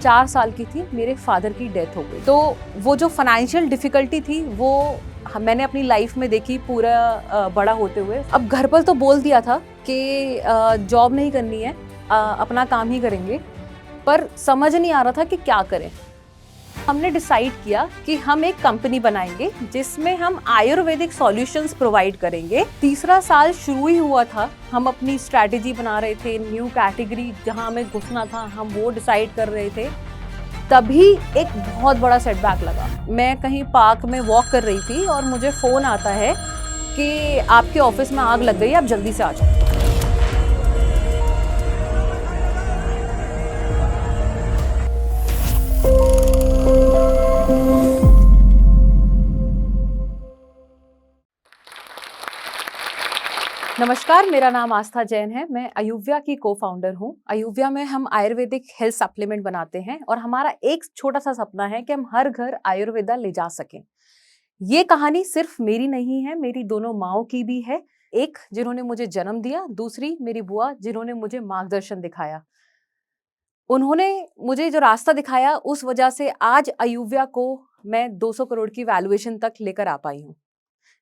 4 साल की थी, मेरे फादर की डेथ हो गई। तो वो जो फाइनेंशियल डिफ़िकल्टी थी वो मैंने अपनी लाइफ में देखी पूरा बड़ा होते हुए। अब घर पर तो बोल दिया था कि जॉब नहीं करनी है, अपना काम ही करेंगे, पर समझ नहीं आ रहा था कि क्या करें। हमने डिसाइड किया कि हम एक कंपनी बनाएंगे जिसमें हम आयुर्वेदिक सॉल्यूशंस प्रोवाइड करेंगे। तीसरा साल शुरू ही हुआ था, हम अपनी स्ट्रैटेजी बना रहे थे, न्यू कैटेगरी जहां हमें घुसना था हम वो डिसाइड कर रहे थे। तभी एक बहुत बड़ा सेटबैक लगा। मैं कहीं पार्क में वॉक कर रही थी और मुझे फोन आता है कि आपके ऑफिस में आग लग गई, आप जल्दी से आ जाओ। नमस्कार, मेरा नाम आस्था जैन है। मैं अयुव्या की को-फाउंडर हूँ। अयुव्या में हम आयुर्वेदिक हेल्थ सप्लीमेंट बनाते हैं और हमारा एक छोटा सा सपना है कि हम हर घर आयुर्वेदा ले जा सकें। ये कहानी सिर्फ मेरी नहीं है, मेरी दोनों माँओं की भी है। एक जिन्होंने मुझे जन्म दिया, दूसरी मेरी बुआ जिन्होंने मुझे मार्गदर्शन दिखाया। उन्होंने मुझे जो रास्ता दिखाया उस वजह से आज अयुव्या को मैं 200 करोड़ की वैल्यूएशन तक लेकर आ पाई हूँ।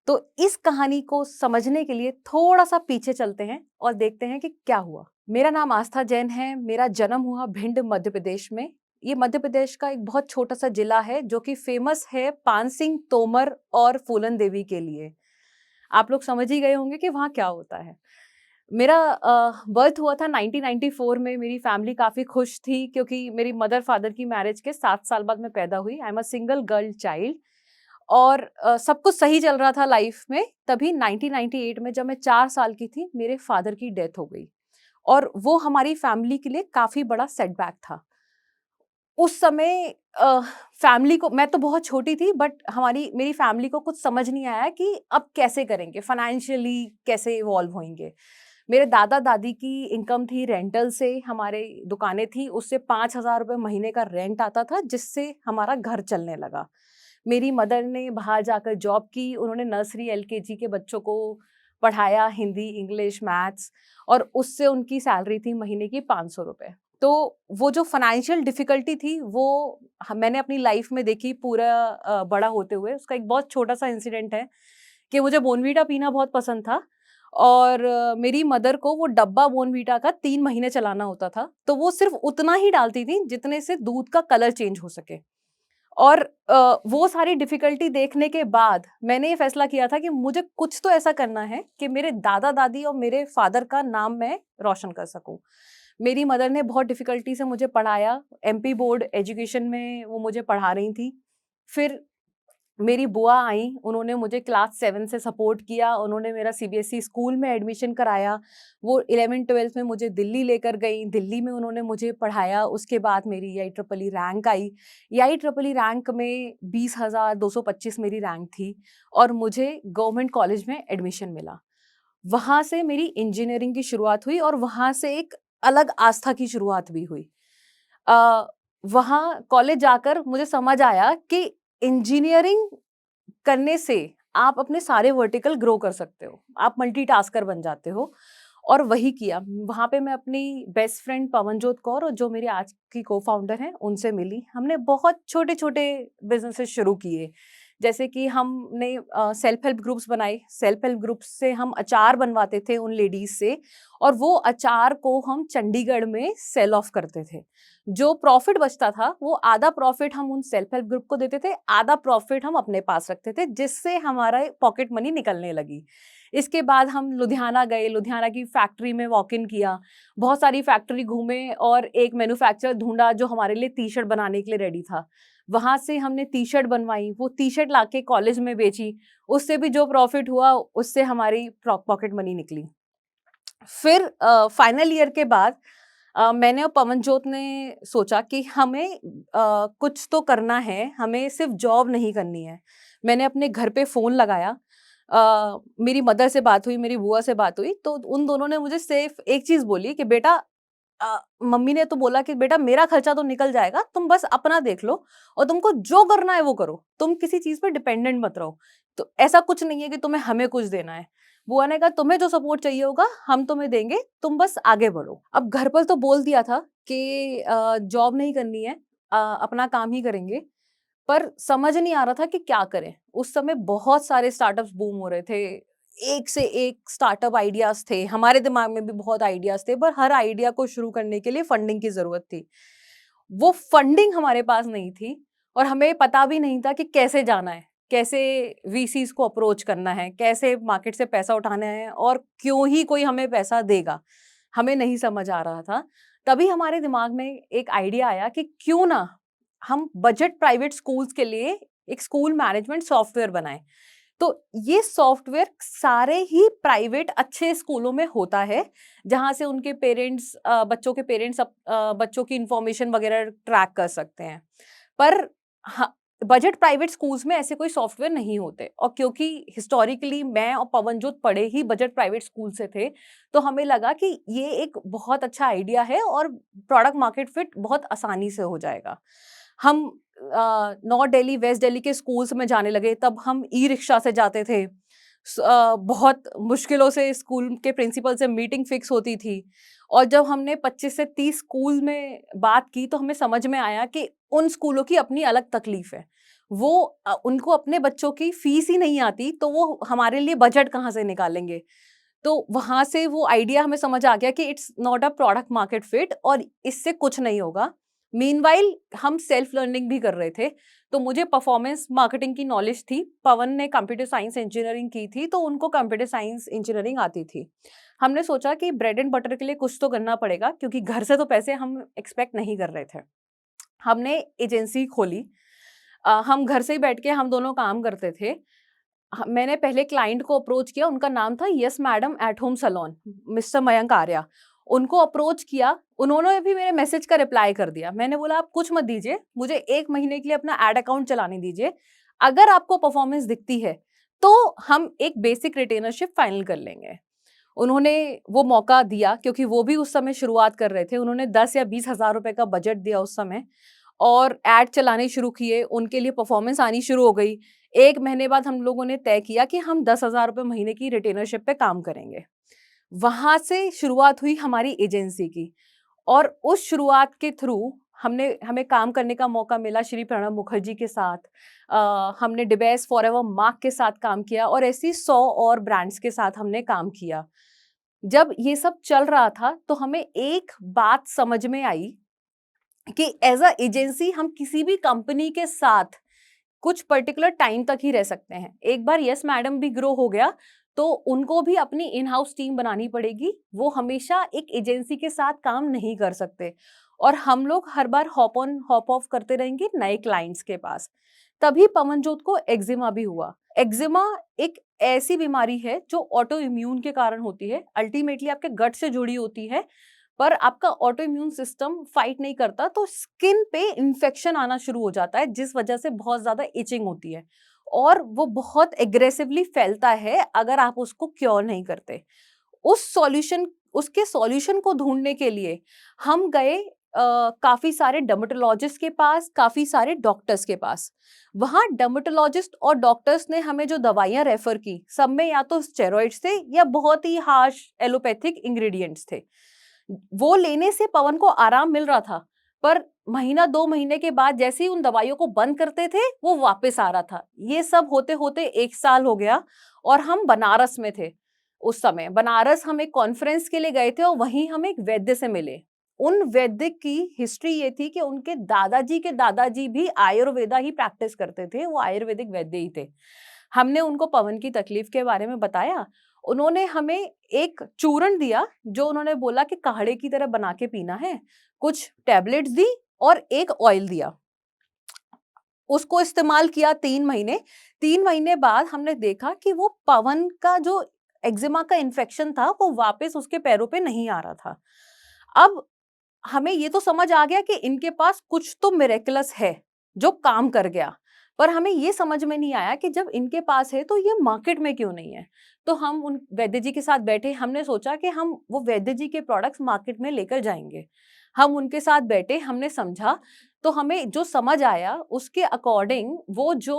तो इस कहानी को समझने के लिए थोड़ा-सा पीछे चलते हैं और देखते हैं कि क्या हुआ। मेरा नाम आस्था जैन है, मेरा जन्म हुआ भिंड मध्य प्रदेश में। ये मध्य प्रदेश का एक बहुत छोटा-सा जिला है जो कि फेमस है पान सिंह तोमर और फूलन देवी के लिए। आप लोग समझ ही गए होंगे कि वहाँ क्या होता है। मेरा बर्थ हुआ था 1994 में। मेरी फैमिली काफ़ी खुश थी क्योंकि मेरी मदर-फादर की मैरिज के 7 साल बाद मैं पैदा हुई। I am a single girl child. और सब कुछ सही चल रहा था लाइफ में। तभी 1998 में जब मैं 4 साल की थी, मेरे फादर की डेथ हो गई और वो हमारी फैमिली के लिए काफ़ी बड़ा सेटबैक था। उस समय फैमिली को, मैं तो बहुत छोटी थी बट हमारी मेरी फैमिली को कुछ समझ नहीं आया कि अब कैसे करेंगे, फाइनेंशियली कैसे इवॉल्व होएँगे। मेरे दादा-दादी की इनकम थी रेंटल से, हमारे दुकानें थी, उससे 5,000 रुपए महीने का रेंट आता था जिससे हमारा घर चलने लगा। मेरी मदर ने बाहर जाकर जॉब की, उन्होंने नर्सरी, एलकेजी के बच्चों को पढ़ाया, हिंदी, इंग्लिश, मैथ्स, और उससे उनकी सैलरी थी महीने की 500 रुपए। तो वो जो फाइनेंशियल डिफ़िकल्टी थी वो मैंने अपनी लाइफ में देखी पूरा बड़ा होते हुए। उसका एक बहुत छोटा-सा इंसिडेंट है कि मुझे बॉर्नवीटा पीना बहुत पसंद था और मेरी मदर को वो डब्बा बॉर्नवीटा का 3 महीने चलाना होता था। तो वो सिर्फ़ उतना ही डालती थी जितने से दूध का कलर चेंज हो सके। और वो सारी डिफ़िकल्टी देखने के बाद मैंने ये फ़ैसला किया था कि मुझे कुछ तो ऐसा करना है कि मेरे दादा-दादी और मेरे फ़ादर का नाम मैं रोशन कर सकूँ। मेरी मदर ने बहुत डिफ़िकल्टी से मुझे पढ़ाया, एमपी बोर्ड एजुकेशन में वो मुझे पढ़ा रही थीं। फिर मेरी बुआ आईं, उन्होंने मुझे क्लास 7 से सपोर्ट किया, उन्होंने मेरा सीबीएसई स्कूल में एडमिशन कराया। वो 11th-12th में मुझे दिल्ली लेकर गईं, दिल्ली में उन्होंने मुझे पढ़ाया। उसके बाद मेरी IEEE रैंक आई। IEEE रैंक में 20,225 मेरी रैंक थी और मुझे गवर्नमेंट कॉलेज में एडमिशन मिला। वहाँ से मेरी इंजीनियरिंग की शुरुआत हुई और वहाँ से एक अलग आस्था की शुरुआत भी हुई। अ, वहाँ कॉलेज जाकर मुझे समझ आया कि इंजीनियरिंग करने से आप अपने सारे वर्टिकल ग्रो कर सकते हो। आप मल्टीटास्कर बन जाते हो और वही किया। वहाँ पे मैं अपनी बेस्ट फ्रेंड पवनजोत कौर और जो मेरी आज की को-फाउंडर हैं, उनसे मिली। हमने बहुत छोटे-छोटे बिज़नेसेस शुरू किए। जैसे कि हमने सेल्फ हेल्प ग्रुप्स बनाए। सेल्फ हेल्प ग्रुप्स से हम अचार बनवाते थे उन लेडीज़ से और वो अचार को हम चंडीगढ़ में सेल ऑफ करते थे। जो प्रॉफ़िट बचता था, वो आधा प्रॉफ़िट हम उन सेल्फ हेल्प ग्रुप को देते थे, आधा प्रॉफ़िट हम अपने पास रखते थे, जिससे हमारा पॉकेट मनी निकलने लगी। इसके बाद हम लुधियाना गए, लुधियाना की फैक्ट्री में वॉक इन किया, बहुत सारी फैक्ट्री घूमे और एक मैन्युफैक्चरर ढूँढा जो हमारे लिए टी-शर्ट बनाने के लिए रेडी था। वहाँ से हमने टी-शर्ट बनवाई, वो टी-शर्ट लाके कॉलेज में बेची, उससे भी जो प्रॉफ़िट हुआ, उससे हमारी पॉकेट मनी निकली। फिर फाइनल ईयर के बाद मैंने और पवनजोत ने सोचा कि हमें कुछ तो करना है, हमें सिर्फ जॉब नहीं करनी है। मैंने अपने घर पे फ़ोन लगाया। मेरी मदर से बात हुई, मेरी बुआ से बात हुई, तो उन दोनों ने मुझे सिर्फ एक चीज़ बोली कि बेटा, मम्मी ने तो बोला कि बेटा मेरा खर्चा तो निकल जाएगा, तुम बस अपना देख लो और तुमको जो करना है वो करो। तुम किसी चीज़ पे डिपेंडेंट मत रहो। तो ऐसा कुछ नहीं है कि तुम्हें हमें कुछ देना है। बुआ ने कहा तुम्हें जो सपोर्ट चाहिए होगा हम तुम्हें देंगे, तुम बस आगे बढ़ो। अब घर पर तो बोल दिया था कि जॉब नहीं करनी है, अपना काम ही करेंगे, पर समझ नहीं आ रहा था कि क्या करें। उस समय बहुत सारे स्टार्टअप्स बूम हो रहे थे। एक से एक स्टार्टअप आइडियाज़ थे। हमारे दिमाग में भी बहुत आइडियाज़ थे, पर हर आइडिया को शुरू करने के लिए फंडिंग की ज़रूरत थी। वो फंडिंग हमारे पास नहीं थी और हमें पता भी नहीं था कि कैसे जाना है, कैसे वीसीज़ को अप्रोच करना है, कैसे मार्केट से पैसा उठाना है और क्यों ही कोई हमें पैसा देगा, हमें नहीं समझ आ रहा था। तभी हमारे दिमाग में एक आइडिया आया कि क्यों ना हम बजट प्राइवेट स्कूल्स के लिए एक स्कूल मैनेजमेंट सॉफ्टवेयर बनाएँ। तो ये सॉफ्टवेयर सारे ही प्राइवेट अच्छे स्कूलों में होता है, जहाँ से उनके पेरेंट्स बच्चों के पेरेंट्स बच्चों की इन्फॉर्मेशन वगैरह ट्रैक कर सकते हैं। पर हाँ, बजट प्राइवेट स्कूल्स में ऐसे कोई सॉफ्टवेयर नहीं होते और क्योंकि हिस्टोरिकली मैं और पवनजोत पढ़े ही बजट प्राइवेट स्कूल से थे, तो हमें लगा कि ये एक बहुत अच्छा आइडिया है और प्रोडक्ट मार्केट फिट बहुत आसानी से हो जाएगा। हम नॉर्थ दिल्ली, वेस्ट दिल्ली के स्कूल्स में जाने लगे, तब हम ई-रिक्शा से जाते थे। बहुत मुश्किलों से स्कूल के प्रिंसिपल से मीटिंग फिक्स होती थी और जब हमने 25 से 30 स्कूल में बात की, तो हमें समझ में आया कि उन स्कूलों की अपनी अलग तकलीफ है। वो उनको अपने बच्चों की फीस ही नहीं आती, तो वो हमारे लिए बजट कहाँ से निकालेंगे? तो वहाँ से वो आइडिया हमें समझ आ गया कि it's not a product market fit और इससे कुछ नहीं होगा। मीनवाइल हम सेल्फ लर्निंग भी कर रहे थे, तो मुझे परफॉर्मेंस मार्केटिंग की नॉलेज थी, पवन ने कंप्यूटर साइंस इंजीनियरिंग की थी, तो उनको कंप्यूटर साइंस इंजीनियरिंग आती थी। हमने सोचा कि ब्रेड एंड बटर के लिए कुछ तो करना पड़ेगा क्योंकि घर से तो पैसे हम एक्सपेक्ट नहीं कर रहे थे। हमने एजेंसी खोली। हम घर से ही बैठ के हम दोनों काम करते थे। मैंने पहले क्लाइंट को अप्रोच किया, उनका नाम था yes madam at home salon, mister Mayank Arya. उनको अप्रोच किया, उन्होंने भी मेरे मैसेज का रिप्लाई कर दिया। मैंने बोला आप कुछ मत दीजिए, मुझे 1 महीने के लिए अपना एड अकाउंट चलाने दीजिए। अगर आपको परफॉर्मेंस दिखती है, तो हम एक बेसिक रिटेनरशिप फाइनल कर लेंगे। उन्होंने वो मौका दिया क्योंकि वो भी उस समय शुरुआत कर रहे थे। उन्होंने 10 या 20 हज़ार रुपए का बजट दिया उस समय और एड चलाने शुरू किए, उनके लिए परफॉर्मेंस आनी शुरू हो गई। 1 महीने बाद हम लोगों ने तय किया कि हम 10,000 रुपए महीने की रिटेनरशिप पे काम करेंगे। वहाँ से शुरुआत हुई हमारी एजेंसी की और उस शुरुआत के थ्रू हमें काम करने का मौका मिला श्री प्रणब मुखर्जी के साथ। हमने डिबेस फॉरएवर मार्क के साथ काम किया और ऐसी 100 और ब्रांड्स के साथ हमने काम किया। जब ये सब चल रहा था, तो हमें एक बात समझ में आई कि एज़ अ एजेंसी हम किसी भी कंपनी के साथ कुछ पर्टिकुलर टाइम तक ही रह सकते हैं। एक बार यस मैडम भी ग्रो हो गया, तो उनको भी अपनी इन हाउस टीम बनानी पड़ेगी। वो हमेशा एक एजेंसी के साथ काम नहीं कर सकते और हम लोग हर बार हॉप ऑन हॉप ऑफ करते रहेंगे नए क्लाइंट्स के पास। तभी पवनजोत को एक्जिमा भी हुआ। एक्जिमा एक ऐसी बीमारी है जो ऑटो इम्यून के कारण होती है। अल्टीमेटली आपके गट से जुड़ी होती है, पर आपका ऑटो इम्यून सिस्टम फाइट नहीं करता, तो स्किन पे इन्फेक्शन आना शुरू हो जाता है, जिस वजह से बहुत ज़्यादा इचिंग होती है और वो बहुत एग्रेसिवली फैलता है अगर आप उसको क्योर नहीं करते। उसके सॉल्यूशन को ढूँढने के लिए हम गए काफ़ी सारे डर्मेटोलॉजिस्ट के पास, काफ़ी सारे डॉक्टर्स के पास। वहाँ डर्मेटोलॉजिस्ट और डॉक्टर्स ने हमें जो दवाइयाँ रेफ़र की, सब में या तो स्टेरॉइड्स थे या बहुत ही हार्श एलोपैथिक इंग्रीडिएंट्स थे। वो लेने से पवन को आराम मिल रहा था, पर महीना 2 महीने के बाद जैसे ही उन दवाइयों को बंद करते थे, वो वापस आ रहा था। ये सब होते-होते 1 साल हो गया और हम बनारस में थे उस समय। बनारस हम एक कॉन्फ्रेंस के लिए गए थे और वहीं हम एक वैद्य से मिले। उन वैद्य की हिस्ट्री ये थी कि उनके दादाजी के दादाजी भी आयुर्वेदा ही प्रैक्टिस करते थे, वो आयुर्वेदिक वैद्य ही थे। हमने उनको पवन की तकलीफ के बारे में बताया, उन्होंने हमें एक चूर्ण दिया, जो उन्होंने बोला कि काढ़े की तरह बना के पीना है। कुछ टैबलेट्स दी और एक ऑयल दिया। उसको इस्तेमाल किया 3 महीने। 3 महीने बाद हमने देखा कि वो पवन का जो एक्जिमा का इन्फेक्शन था, वो वापस उसके पैरों पे नहीं आ रहा था। अब हमें ये तो समझ आ गया कि इनके पास कुछ तो मिरेकलस है, जो काम कर गया। पर हमें ये समझ में नहीं आया कि जब इनके पास है, तो ये मार्केट में क्यों नहीं है? तो हम उन वैद्य जी के साथ बैठे, हमने सोचा कि हम वो वैद्य जी के प्रोडक्ट्स मार्केट में लेकर जाएँगे। हम उनके साथ बैठे, हमने समझा, तो हमें जो समझ आया, उसके अकॉर्डिंग वो जो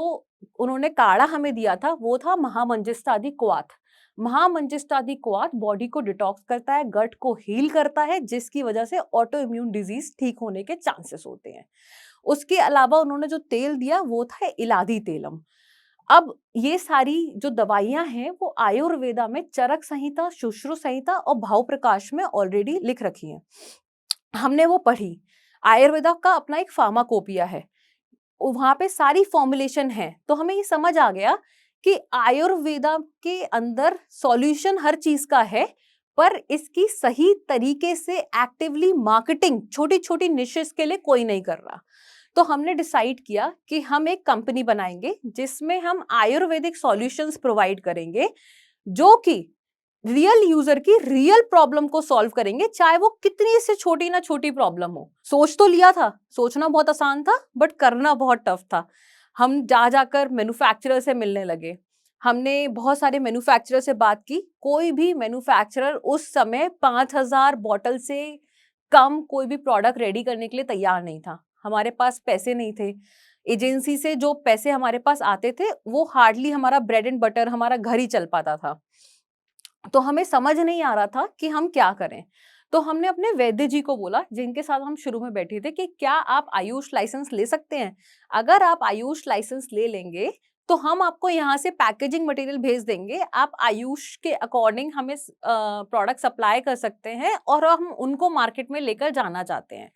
उन्होंने काढ़ा हमें दिया था, वो था महामंजिष्ठादि क्वाथ। महामंजिष्ठादि क्वाथ बॉडी को डिटॉक्स करता है, गट को हील करता है, जिसकी वजह से ऑटो इम्यून डिजीज ठीक होने के चांसेस होते हैं। उसके अलावा उन्होंने जो तेल दिया वो था इलादी तेलम। अब ये सारी जो दवाइयाँ हैं वो आयुर्वेदा में चरक संहिता, शुश्रु संहिता और भाव प्रकाश में ऑलरेडी लिख रखी हैं। हमने वो पढ़ी। आयुर्वेदा का अपना एक फार्माकोपिया है। वहाँ पे सारी फॉर्मुलेशन है। तो हमें ये समझ आ गया कि आयुर्वेदा के अंदर सॉल्यूशन हर चीज़ का है, पर इसकी सही तरीके से एक्टिवली मार्केटिंग छोटी-छोटी निशेस के लिए कोई नहीं कर रहा। तो हमने डिसाइड किया कि हम एक कंपनी बनाएँगे जिसमें हम आयुर्वेदिक सॉल्यूशंस प्रोवाइड करेंगे, जो कि रियल यूजर की रियल प्रॉब्लम को सॉल्व करेंगे, चाहे वो कितनी से छोटी ना छोटी प्रॉब्लम हो। सोच तो लिया था, सोचना बहुत आसान था, बट करना बहुत टफ था। हम जा जाकर मैन्युफैक्चरर से मिलने लगे। हमने बहुत सारे मैन्युफैक्चरर से बात की। कोई भी मैन्युफैक्चरर उस समय 5000 बॉटल से कम कोई भी प्रोडक्ट रेडी करने के लिए तैयार नहीं था। हमारे पास पैसे नहीं थे। एजेंसी से जो पैसे हमारे पास आते थे, वो हार्डली हमारा ब्रेड एंड बटर, हमारा घर ही चल पाता था। तो हमें समझ नहीं आ रहा था कि हम क्या करें। तो हमने अपने वैद्य जी को बोला, जिनके साथ हम शुरू में बैठे थे, कि क्या आप आयुष लाइसेंस ले सकते हैं? अगर आप आयुष लाइसेंस ले लेंगे, तो हम आपको यहाँ से पैकेजिंग मटेरियल भेज देंगे। आप आयुष के अकॉर्डिंग हमें प्रोडक्ट सप्लाई कर सकते हैं और हम उनको मार्केट में लेकर जाना चाहते हैं।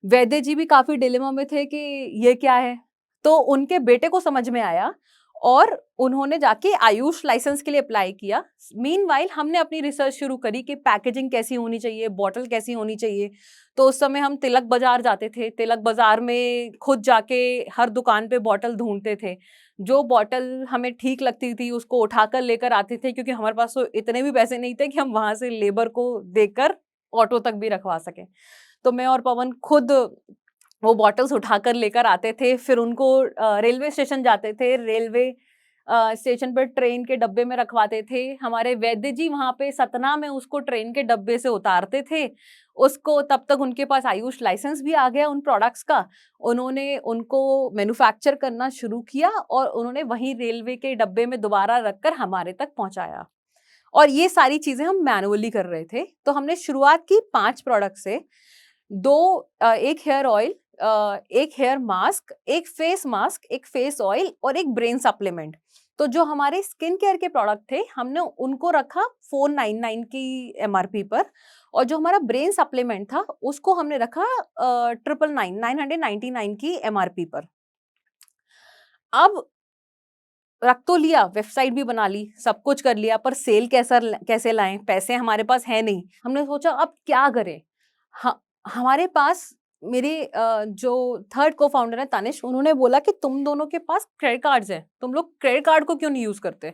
वैद्य जी भी काफ़ी डिलेमा में थे कि ये क्या है? तो उनके बेटे को समझ में आया और उन्होंने जाके आयुष लाइसेंस के लिए अप्लाई किया। मीनवाइल हमने अपनी रिसर्च शुरू करी कि पैकेजिंग कैसी होनी चाहिए, बॉटल कैसी होनी चाहिए। तो उस समय हम तिलक बाज़ार जाते थे। तिलक बाज़ार में खुद जाके हर दुकान पे बॉटल ढूँढते थे। जो बॉटल हमें ठीक लगती थी उसको उठाकर लेकर आते थे, क्योंकि हमारे पास तो इतने भी पैसे नहीं थे कि हम वहाँ से लेबर को देकर ऑटो तक भी रखवा सकें। तो मैं और पवन खुद वो बॉटल्स उठाकर लेकर आते थे, फिर उनको रेलवे स्टेशन जाते थे, रेलवे स्टेशन पर ट्रेन के डब्बे में रखवाते थे। हमारे वैद्य जी वहाँ पे सतना में उसको ट्रेन के डब्बे से उतारते थे। उसको तब तक उनके पास आयुष लाइसेंस भी आ गया उन प्रोडक्ट्स का। उन्होंने उनको मैन्युफैक्चर करना शुरू किया और उन्होंने वहीं रेलवे के डब्बे में दोबारा रखकर हमारे तक पहुँचाया। और ये सारी चीज़ें हम मैनुअली कर रहे थे। तो हमने शुरुआत की 5 प्रोडक्ट से। 2 एक हेयर ऑयल, एक हेयर मास्क, एक फेस मास्क, एक फेस ऑयल और एक ब्रेन सप्लीमेंट। तो जो हमारे स्किन केयर के प्रोडक्ट थे, हमने उनको रखा 499 की एमआरपी पर, और जो हमारा ब्रेन सप्लीमेंट था, उसको हमने रखा 999 999 की एमआरपी पर। अब रख तो लिया, वेबसाइट भी बना ली, सब कुछ कर लिया, पर सेल कैसे लाएँ? पैसे हमारे पास है नहीं। हमने सोचा अब क्या करें? ह हमारे पास मेरे जो थर्ड को-फाउंडर हैं तनिष्क, उन्होंने बोला कि तुम दोनों के पास क्रेडिट कार्ड्स हैं, तुम लोग क्रेडिट कार्ड को क्यों नहीं यूज़ करते?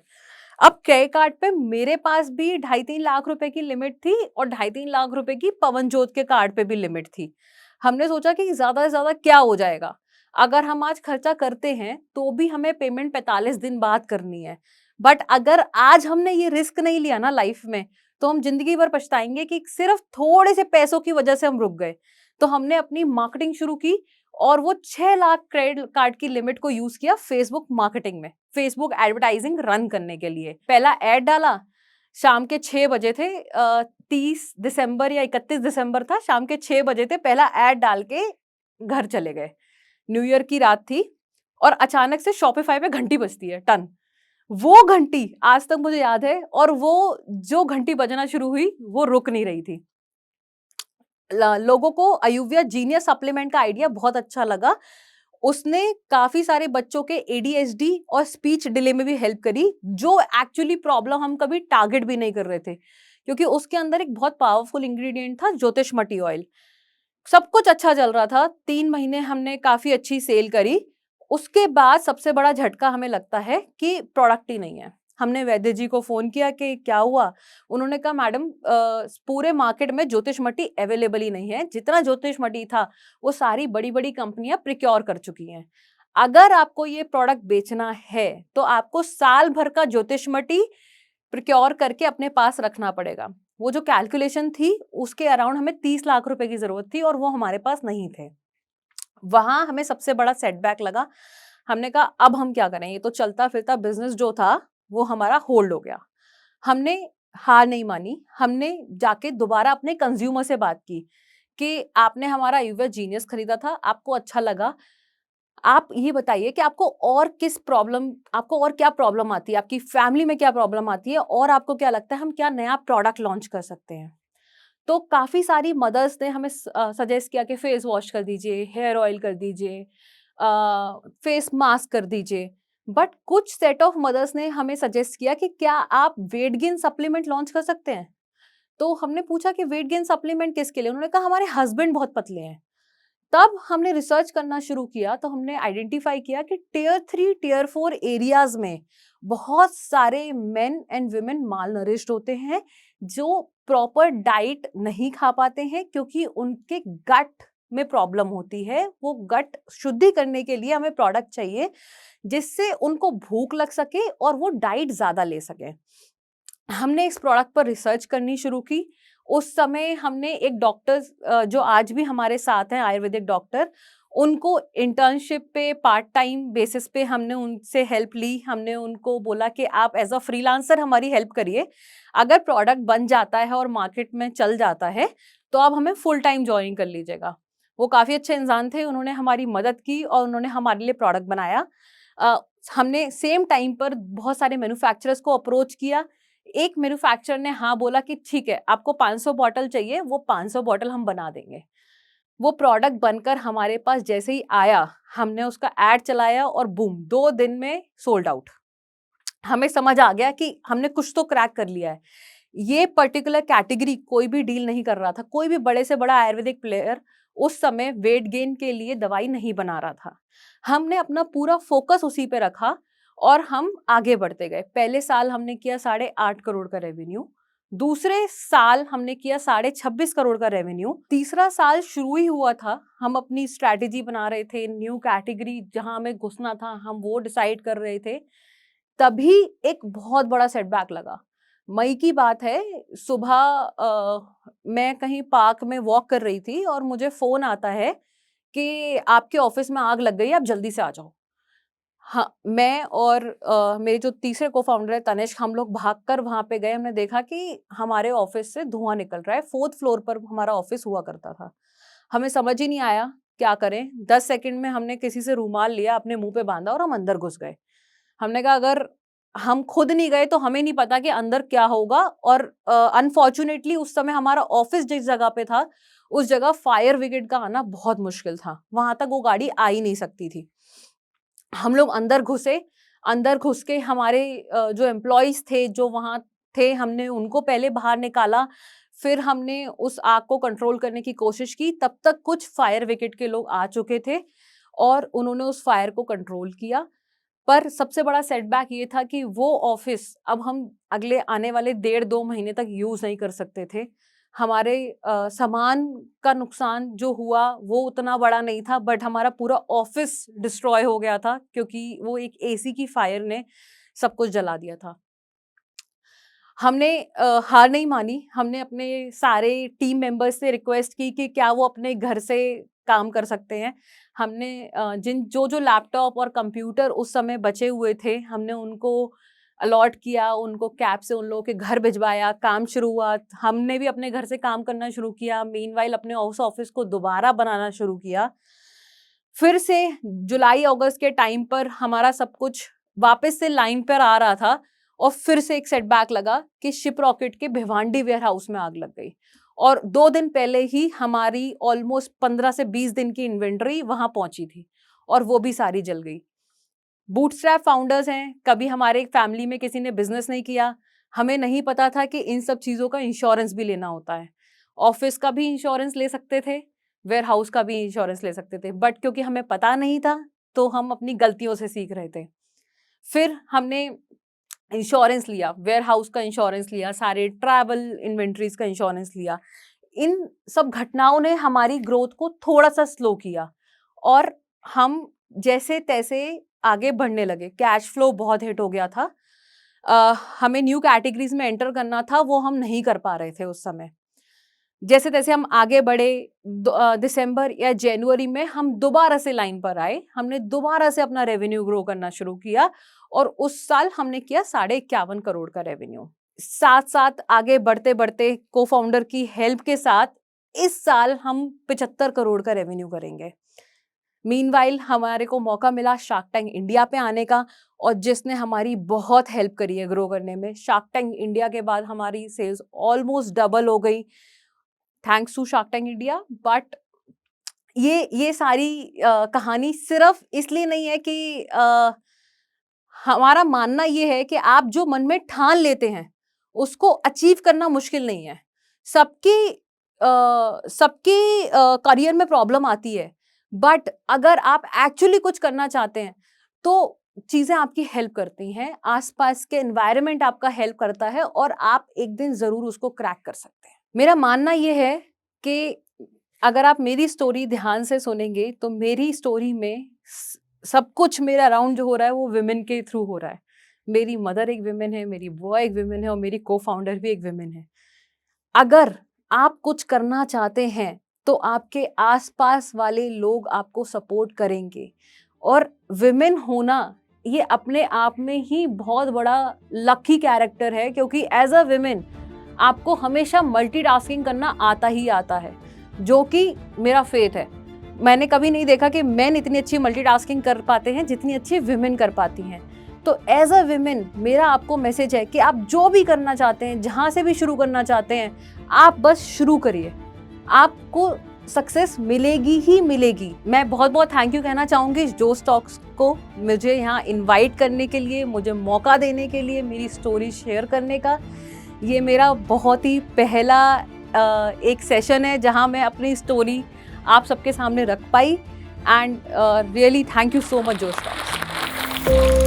अब क्रेडिट कार्ड पे मेरे पास भी ढाई 3 लाख रुपए की लिमिट थी और ढाई 3 लाख रुपए की पवनजोत के कार्ड पे भी लिमिट थी। हमने सोचा कि ज़्यादा से ज़्यादा क्या हो जाएगा? अगर हम आज खर्चा करते हैं, तो भी हमें पेमेंट 45 दिन बाद करनी है। बट अगर आज हमने ये रिस्क नहीं लिया ना लाइफ में, तो हम ज़िंदगी भर पछताएँगे कि सिर्फ़ थोड़े से पैसों की वजह से हम रुक गए। तो हमने अपनी मार्केटिंग शुरू की और वो 6 लाख क्रेडिट कार्ड की लिमिट को यूज़ किया फेसबुक मार्केटिंग में, फेसबुक एडवर्टाइजिंग रन करने के लिए। पहला एड डाला, शाम के 6 बजे थे, 30 दिसंबर या 31 दिसंबर था, शाम के 6 बजे थे, पहला एड डाल के घर चले गए। न्यू ईयर की रात थी और अचानक से शॉपिफाई पे घंटी बजती है, टन। वो घंटी आज तक मुझे याद है, और वो जो घंटी बजना शुरू हुई, वो रुक नहीं रही थी। लोगों को अयुव्या जीनियस सप्लीमेंट का आइडिया बहुत अच्छा लगा। उसने काफ़ी सारे बच्चों के एडीएचडी और स्पीच डिले में भी हेल्प करी, जो एक्चुअली प्रॉब्लम हम कभी टारगेट भी नहीं कर रहे थे। क्योंकि उसके अंदर एक बहुत पावरफुल इंग्रीडिएंट था, ज्योतिषमती ऑयल। सब कुछ अच्छा चल रहा था, 3 महीने हमने काफ़ी अच्छी सेल करी। उसके बाद सबसे बड़ा झटका हमें लगता है कि प्रोडक्ट ही नहीं है। हमने वैद्य जी को फ़ोन किया कि क्या हुआ? उन्होंने कहा मैडम, पूरे मार्केट में ज्योतिषमती अवेलेबल ही नहीं है। जितना ज्योतिषमती था, वो सारी बड़ी-बड़ी कंपनियाँ प्रोक्योर कर चुकी हैं। अगर आपको ये प्रोडक्ट बेचना है, तो आपको साल भर का ज्योतिषमती प्रोक्योर करके अपने पास रखना पड़ेगा। वो जो कैलकुलेशन थी, उसके अराउंड हमें 30 लाख रुपए की ज़रूरत थी और वो हमारे पास नहीं थे। वहाँ हमें सबसे बड़ा सेटबैक लगा। हमने कहा अब हम क्या करें? ये तो चलता-फिरता बिज़नेस जो था, वो हमारा होल्ड हो गया। हमने हार नहीं मानी, हमने जाके दोबारा अपने कंज़्यूमर से बात की कि आपने हमारा अयूविया जीनियस खरीदा था, आपको अच्छा लगा। आप ये बताइए कि आपको और क्या प्रॉब्लम आती है? आपकी फैमिली में क्या प्रॉब्लम आती है? और आपको क्या लगता है हम क्या नया प्रोडक्ट लॉन्च कर सकते हैं? तो काफ़ी सारी मदर्स ने हमें सजेस्ट किया कि फेस वॉश कर दीजिए, हेयर ऑयल कर दीजिए, फेस मास्क कर दीजिए। बट कुछ सेट ऑफ मदर्स ने हमें सजेस्ट किया कि क्या आप वेट गेन सप्लीमेंट लॉन्च कर सकते हैं? तो हमने पूछा कि वेट गेन सप्लीमेंट किसके लिए? उन्होंने कहा हमारे हस्बैंड बहुत पतले हैं। तब हमने रिसर्च करना शुरू किया, तो हमने आइडेंटिफाई किया कि टियर 3 टियर 4 एरियाज में बहुत सारे main and women mall nourished होते हैं, जो प्रॉपर डाइट नहीं खा पाते हैं क्योंकि उनके गट में प्रॉब्लम होती है। वो गट शुद्धि करने के लिए हमें प्रोडक्ट चाहिए जिससे उनको भूख लग सके और वो डाइट ज्यादा ले सके। हमने इस प्रोडक्ट पर रिसर्च करनी शुरू की। उस समय हमने एक डॉक्टर जो आज भी हमारे साथ हैं, आयुर्वेदिक डॉक्टर, उनको इंटर्नशिप पे पार्ट टाइम बेसिस पे हमने उनसे हेल्प ली। हमने उनको बोला कि आप एज अ फ्रीलांसर हमारी हेल्प करिए। अगर प्रोडक्ट बन जाता है और मार्केट में चल जाता है तो आप हमें फुल टाइम ज्वाइन कर लीजिएगा। वो काफ़ी अच्छे इंसान थे, उन्होंने हमारी मदद की और उन्होंने हमारे लिए प्रोडक्ट बनाया। अ, हमने सेम टाइम पर बहुत सारे मैन्युफैक्चरर्स को अप्रोच किया। एक मैन्युफैक्चरर ने हाँ बोला कि ठीक है, आपको 500 बॉटल चाहिए, वो 500 बॉटल हम बना देंगे। वो प्रोडक्ट बनकर हमारे पास जैसे ही आया, हमने उसका एड चलाया और बूम, 2 दिन में सोल्ड आउट। हमें समझ आ गया कि हमने कुछ तो क्रैक कर लिया है। ये पर्टिकुलर कैटेगरी कोई भी डील नहीं कर रहा था। कोई भी बड़े से बड़ा आयुर्वेदिक प्लेयर उस समय वेट गेन के लिए दवाई नहीं बना रहा था। हमने अपना पूरा फोकस उसी पे रखा और हम आगे बढ़ते गए। पहले साल हमने किया 8.5 करोड़ का रेवेन्यू। दूसरे साल हमने किया 26.5 करोड़ का रेवेन्यू। तीसरा साल शुरू ही हुआ था। हम अपनी स्ट्रैटेजी बना रहे थे, न्यू कैटेगरी जहां हमें घुसना था, हम वो डिसाइड कर रहे थे। तभी एक बहुत बड़ा सेटबैक लगा। मई की बात है, सुबह मैं कहीं पार्क में वॉक कर रही थी और मुझे फ़ोन आता है कि आपके ऑफ़िस में आग लग गई है, आप जल्दी से आ जाओ। हाँ, मैं और मेरे जो तीसरे को-फाउंडर है तनिष्क, हम लोग भागकर वहाँ पे गए। हमने देखा कि हमारे ऑफ़िस से धुआँ निकल रहा है। 4th फ्लोर पर हमारा ऑफ़िस हुआ करता था। हमें समझ ही नहीं आया क्या करें? 10 सेकंड में हमने किसी से रुमाल लिया, अपने मुँह पे बाँधा और हम अंदर घुस गए। हमने कहा अगर हम खुद नहीं गए तो हमें नहीं पता कि अंदर क्या होगा। और अनफॉर्चुनेटली उस समय हमारा ऑफिस जिस जगह पे था, उस जगह फायर ब्रिगेड का आना बहुत मुश्किल था। वहां तक वो गाड़ी आ ही नहीं सकती थी। हम लोग अंदर घुसे। अंदर घुस के हमारे जो एम्प्लॉइज थे जो वहां थे, हमने उनको पहले बाहर निकाला। फिर हमने उस आग को कंट्रोल करने की कोशिश की। तब तक कुछ फायर ब्रिगेड के लोग आ चुके थे और उन्होंने उस फायर को कंट्रोल किया। पर सबसे बड़ा सेटबैक ये था कि वो ऑफिस अब हम अगले आने वाले 1.5-2 महीने तक यूज नहीं कर सकते थे। हमारे सामान का नुकसान जो हुआ वो उतना बड़ा नहीं था, बट हमारा पूरा ऑफिस डिस्ट्रॉय हो गया था क्योंकि वो एक एसी की फायर ने सब कुछ जला दिया था। हमने हार नहीं मानी। हमने अपने सारे टीम मेंबर्स से रिक्वेस्ट की कि क्या वो अपने घर से काम कर सकते हैं। हमने जिन जो लैपटॉप और कंप्यूटर उस समय बचे हुए थे, हमने उनको अलॉट किया, उनको कैब से उन लोगों के घर भिजवाया, काम शुरू हुआ। हमने भी अपने घर से काम करना शुरू किया। मीनवाइल अपने उस ऑफिस को दोबारा बनाना शुरू किया। फिर से जुलाई अगस्त के टाइम पर हमारा सब कुछ वापस से लाइन पर आ रहा था और फिर से एक सेटबैक लगा कि शिप रॉकेट के भिवांडी वेयर हाउस में आग लग गई। और 2 दिन पहले ही हमारी ऑलमोस्ट 15 से 20 दिन की इन्वेंट्री वहां पहुंची थी और वो भी सारी जल गई। बूटस्ट्रैप फाउंडर्स हैं, कभी हमारे फैमिली में किसी ने बिजनेस नहीं किया। हमें नहीं पता था कि इन सब चीज़ों का इंश्योरेंस भी लेना होता है। ऑफिस का भी इंश्योरेंस ले सकते थे, वेयर हाउस का भी इंश्योरेंस ले सकते थे, बट क्योंकि हमें पता नहीं था तो हम अपनी गलतियों से सीख रहे थे। फिर हमने इंश्योरेंस लिया, वेयर हाउस का इंश्योरेंस लिया, सारे ट्रैवल इन्वेंट्रीज का इंश्योरेंस लिया। इन सब घटनाओं ने हमारी ग्रोथ को थोड़ा सा स्लो किया और हम जैसे तैसे आगे बढ़ने लगे। कैश फ्लो बहुत हिट हो गया था। हमें न्यू कैटेगरीज में एंटर करना था, वो हम नहीं कर पा रहे थे उस समय। जैसे तैसे हम आगे बढ़े। दिसंबर या जनवरी में हम दोबारा से लाइन पर आए। हमने दोबारा से अपना रेवेन्यू ग्रो करना शुरू किया और उस साल हमने किया 51.5 करोड़ का रेवेन्यू। साथ साथ आगे बढ़ते बढ़ते को फाउंडर की हेल्प के साथ इस साल हम 75 करोड़ का रेवेन्यू करेंगे। मीनवाइल हमारे को मौका मिला शार्क टैंक इंडिया पे आने का, और जिसने हमारी बहुत हेल्प करी है ग्रो करने में। शार्क टैंक इंडिया के बाद हमारी सेल्स ऑलमोस्ट डबल हो गई, thanks to shark tank India. But ये सारी कहानी सिर्फ इसलिए नहीं है कि हमारा मानना ये है कि आप जो मन में ठान लेते हैं उसको अचीव करना मुश्किल नहीं है। सबकी करियर में प्रॉब्लम आती है, बट अगर आप एक्चुअली कुछ करना चाहते हैं तो चीजें आपकी हेल्प करती हैं, आसपास के एनवायरनमेंट आपका हेल्प करता है, और आप एक दिन जरूर उसको क्रैक कर सकते हैं। मेरा मानना ये है कि अगर आप मेरी स्टोरी ध्यान से सुनेंगे तो मेरी स्टोरी में सब कुछ मेरा अराउंड जो हो रहा है वो विमेन के थ्रू हो रहा है। मेरी मदर एक विमेन है, मेरी बुआ एक विमेन है, और मेरी को फाउंडर भी एक विमेन है। अगर आप कुछ करना चाहते हैं तो आपके आसपास वाले लोग आपको सपोर्ट करेंगे, और विमेन होना ये अपने आप में ही बहुत बड़ा लकी कैरेक्टर है, क्योंकि एज अ विमेन आपको हमेशा मल्टीटास्किंग करना आता ही आता है, जो कि मेरा फेथ है। मैंने कभी नहीं देखा कि मेन इतनी अच्छी मल्टीटास्किंग कर पाते हैं जितनी अच्छी विमेन कर पाती हैं। तो एज अ विमेन मेरा आपको मैसेज है कि आप जो भी करना चाहते हैं, जहाँ से भी शुरू करना चाहते हैं, आप बस शुरू करिए, आपको सक्सेस मिलेगी ही मिलेगी। मैं बहुत बहुत थैंक यू कहना चाहूँगी जोश टॉक्स को, मुझे यहाँ इनवाइट करने के लिए, मुझे मौका देने के लिए, मेरी स्टोरी शेयर करने का। ये मेरा बहुत ही पहला एक सेशन है जहाँ मैं अपनी स्टोरी आप सबके सामने रख पाई, and really thank you so much Josh talks.